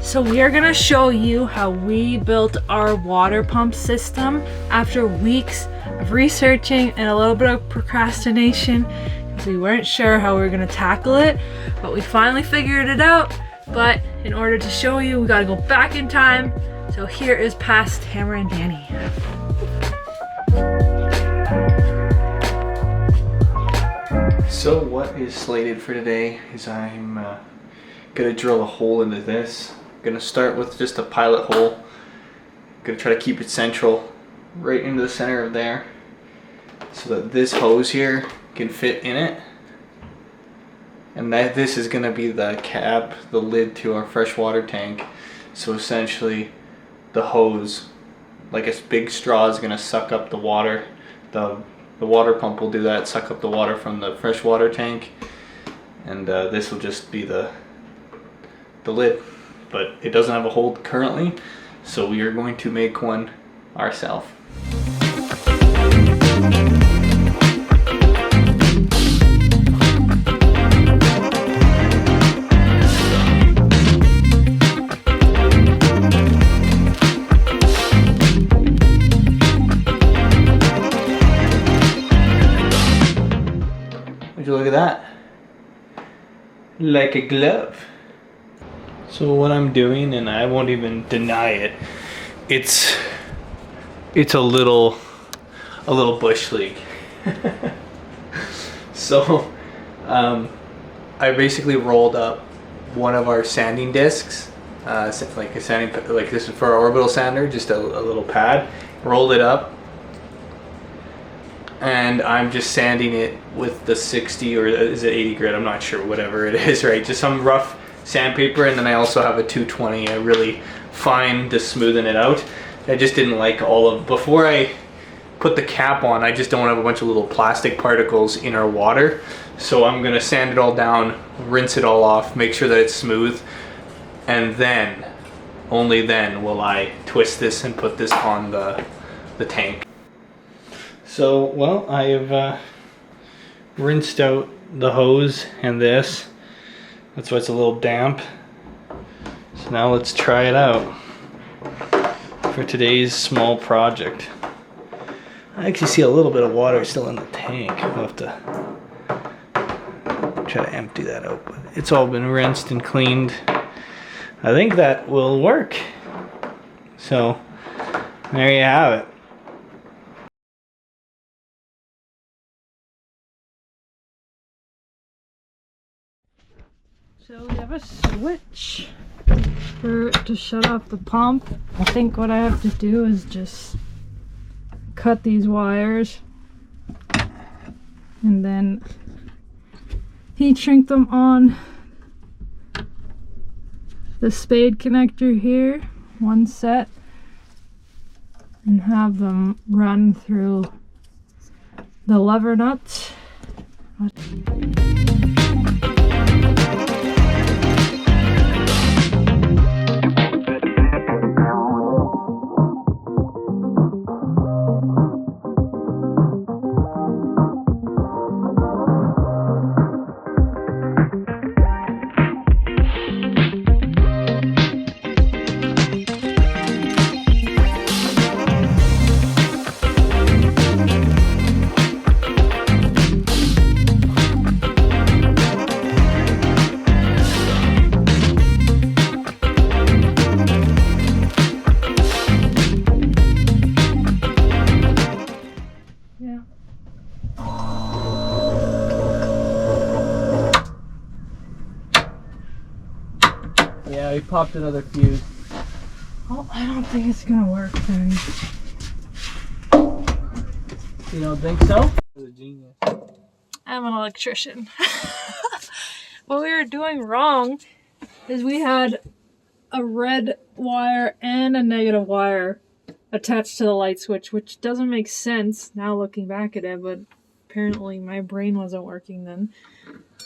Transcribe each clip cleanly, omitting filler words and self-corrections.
So we are gonna show you how we built our water pump system after weeks of researching and a little bit of procrastination because we weren't sure how we were gonna tackle it, but we finally figured it out. But in order to show you, we gotta go back in time. So here is past Tamara and Danny. So what is slated for today is I'm gonna drill a hole into this. I'm gonna start with just a pilot hole. I'm gonna try to keep it central, right into the center of there, so that this hose here can fit in it. And that this is gonna be the cap, the lid to our freshwater tank. So essentially, the hose, like a big straw, is gonna suck up the water. The water pump will do that, suck up the water from the freshwater tank, and this will just be the lid. But it doesn't have a hole currently, so we are going to make one ourselves. Would you look at that? Like a glove. So what I'm doing, and I won't even deny it, it's a little bush league. So I basically rolled up one of our sanding discs, like this is for our orbital sander, just a little pad. Rolled it up, and I'm just sanding it with the 60 or is it 80 grit, I'm not sure, whatever it is, right? Just some rough sandpaper, and then I also have a 220, a really fine, just smoothing it out. I just didn't like before I put the cap on, I just don't want to have a bunch of little plastic particles in our water. So I'm gonna sand it all down, rinse it all off, make sure that it's smooth, and then, only then will I twist this and put this on the tank. So, well, I have rinsed out the hose and this. That's why it's a little damp. So now let's try it out for today's small project. I actually see a little bit of water still in the tank. I'll have to try to empty that out, but it's all been rinsed and cleaned. I think that will work. So there you have it. So we have a switch to shut off the pump. I think what I have to do is just cut these wires and then heat shrink them on the spade connector here, one set, and have them run through the lever nuts. Yeah, we popped another fuse. Oh, I don't think it's gonna work then. You don't think so? You're a genius. I'm an electrician. What we were doing wrong is we had a red wire and a negative wire attached to the light switch, which doesn't make sense now looking back at it, but apparently my brain wasn't working then.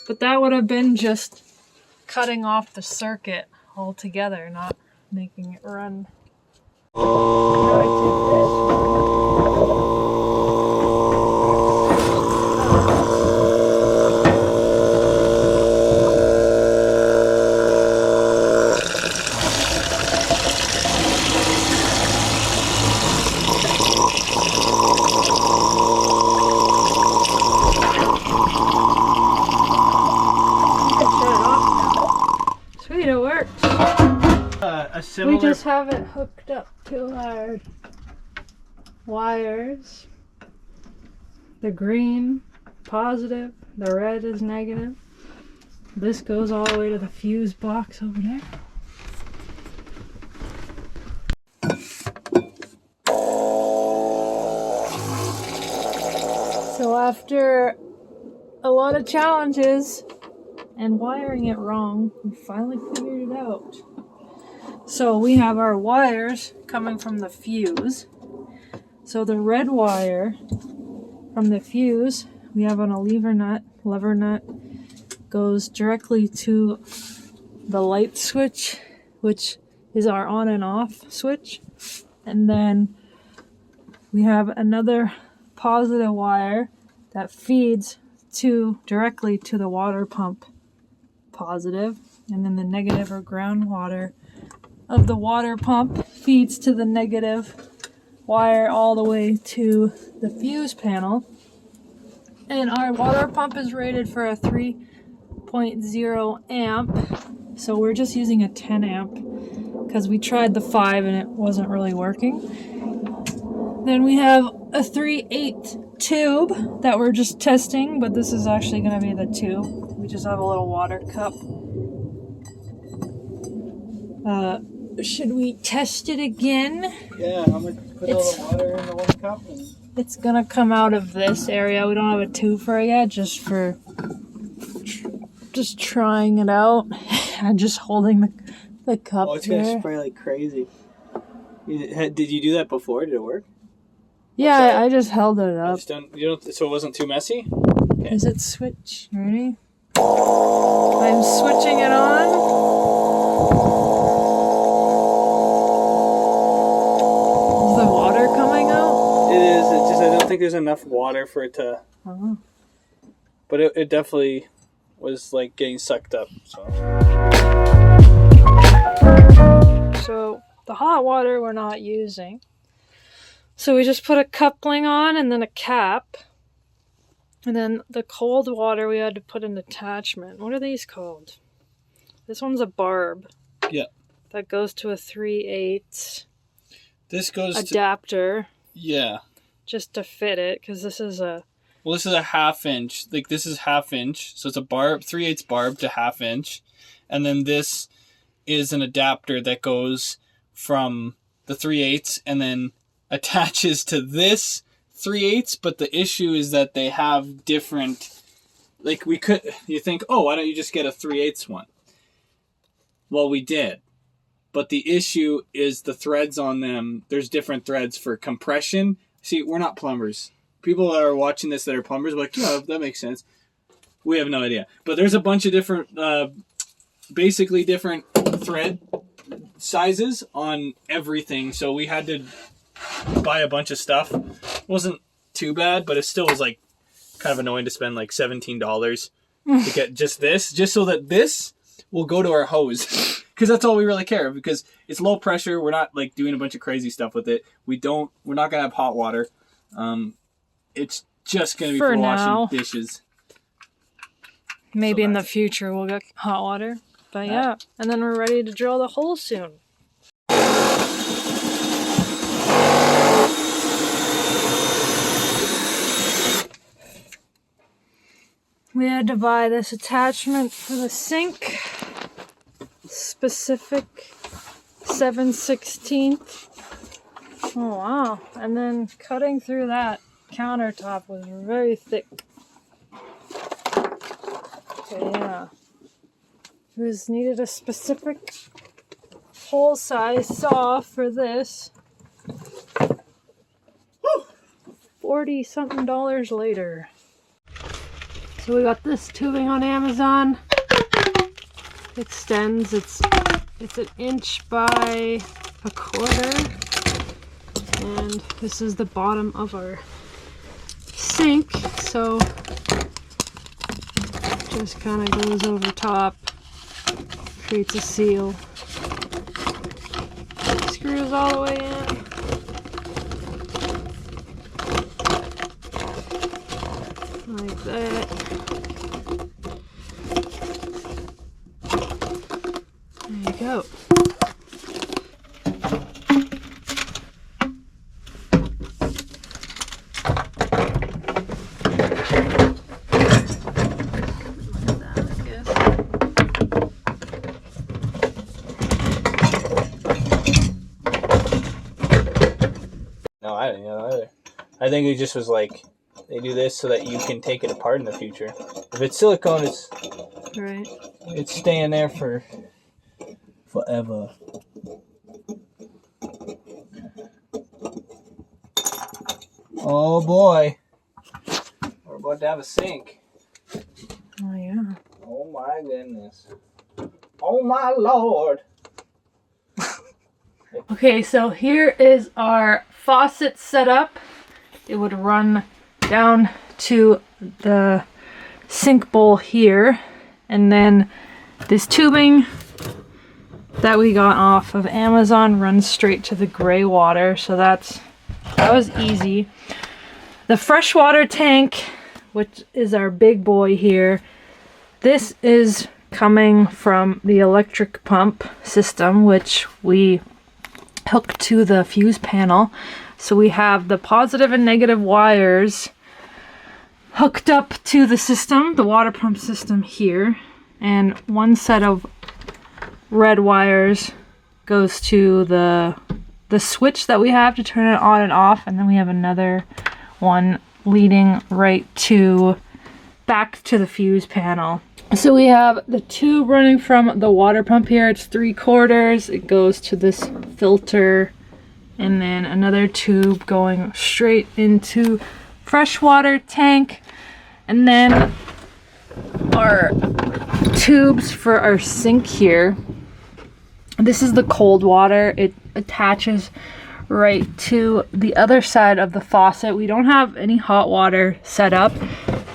But that would have been just cutting off the circuit altogether, not making it run. A similar... We just have it hooked up to our wires. The green, positive. The red is negative. This goes all the way to the fuse box over there. So after a lot of challenges and wiring it wrong, we finally figured it out. So we have our wires coming from the fuse. So the red wire from the fuse, we have on a lever nut, goes directly to the light switch, which is our on and off switch. And then we have another positive wire that feeds directly to the water pump positive, and then the negative or ground water of the water pump feeds to the negative wire all the way to the fuse panel. And our water pump is rated for a 3.0 amp, so we're just using a 10 amp because we tried the 5 and it wasn't really working. Then we have a 3/8 tube that we're just testing, but this is actually going to be the tube. We just have a little water cup. Should we test it again? Yeah, I'm going to put all the water in the one cup. It's going to come out of this area. We don't have a tube for it yet, just trying it out. I'm just holding the cup. Oh, it's going to spray like crazy. Did you do that before? Did it work? Yeah, I just held it up. So it wasn't too messy? Okay. Is it switch? Ready? I'm switching it on. Is the water coming out? It is. It's just I don't think there's enough water for it to... Oh. But it definitely was like getting sucked up. So the hot water we're not using. So we just put a coupling on and then a cap. And then the cold water we had to put an attachment. What are these called? This one's a barb. Yeah. That goes to a 3/8 This goes adapter. Yeah. Just to fit it, because this is a... Well, this is a 1/2 inch. Like, this is 1/2 inch. So it's a barb, 3/8 barb to 1/2 inch. And then this is an adapter that goes from the 3/8 and then attaches to this 3/8, but the issue is that they have different, like you think, oh, why don't you just get a 3/8 one? Well, we did. But the issue is the threads on them, there's different threads for compression. See, we're not plumbers. People that are watching this that are plumbers are like, yeah, that makes sense. We have no idea. But there's a bunch of different, basically different thread sizes on everything. So we had to buy a bunch of stuff. It wasn't too bad, but it still was like kind of annoying to spend like $17 to get just this, just so that this will go to our hose. Because that's all we really care, because it's low pressure. We're not like doing a bunch of crazy stuff with it. We're not gonna have hot water. It's just gonna be for washing dishes. Maybe in the future we'll get hot water. But yeah, and then we're ready to drill the hole soon. We had to buy this attachment for the sink. Specific 7/16. Oh wow. And then cutting through that countertop was very thick. So yeah. It needed a specific hole size saw for this. 40-something dollars later. So we got this tubing on Amazon. Extends. It's 1 inch by 1/4. And this is the bottom of our sink. So just kind of goes over top. Creates a seal. Screws all the way in. Like that. There you go. didn't know either. I think it just was like, they do this so that you can take it apart in the future. If it's silicone, Right. it's staying there for forever. Oh boy. We're about to have a sink. Oh yeah. Oh my goodness. Oh my lord. Okay, so here is our faucet setup. It would run down to the sink bowl here, and then this tubing that we got off of Amazon runs straight to the gray water, so that was easy. The freshwater tank, which is our big boy here, this is coming from the electric pump system, which we hooked to the fuse panel. So we have the positive and negative wires hooked up to the system, the water pump system here, and one set of red wires goes to the switch that we have to turn it on and off, and then we have another one leading right to back to the fuse panel. So we have the tube running from the water pump here. It's 3/4. It goes to this filter, and then another tube going straight into freshwater tank, and then our tubes for our sink here. This is the cold water. It attaches right to the other side of the faucet. We don't have any hot water set up,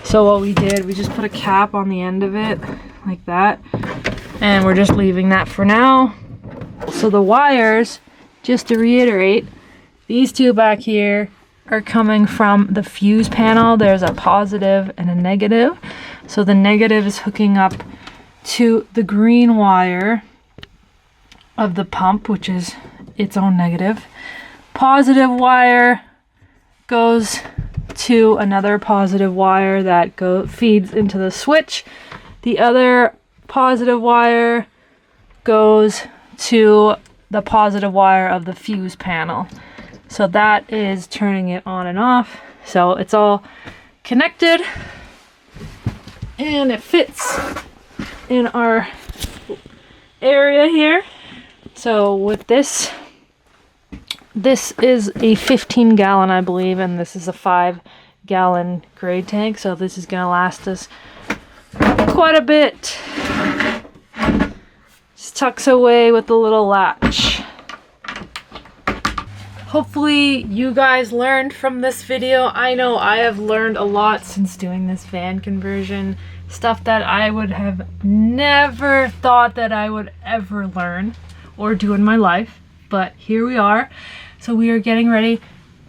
so what we did, we just put a cap on the end of it like that, and we're just leaving that for now. So the wires, just to reiterate, these two back here are coming from the fuse panel. There's a positive and a negative. So the negative is hooking up to the green wire of the pump, which is its own negative. Positive wire goes to another positive wire that feeds into the switch. The other positive wire goes to the positive wire of the fuse panel. So that is turning it on and off. So it's all connected and it fits in our area here. So with this is a 15-gallon, I believe, and this is a 5-gallon gray tank. So this is gonna last us quite a bit. Just tucks away with the little latch. Hopefully you guys learned from this video. I know I have learned a lot since doing this van conversion. Stuff that I would have never thought that I would ever learn or do in my life. But here we are. So we are getting ready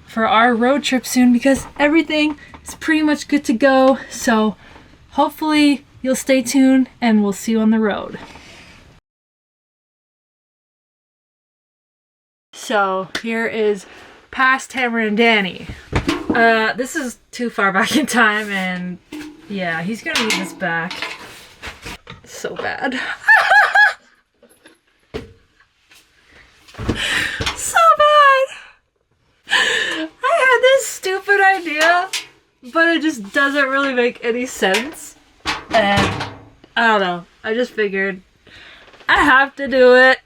for our road trip soon because everything is pretty much good to go. So hopefully you'll stay tuned and we'll see you on the road. So here is past Hammer and Danny. This is too far back in time, and yeah, he's gonna need this back. So bad. So bad. I had this stupid idea, but it just doesn't really make any sense. And I don't know. I just figured I have to do it.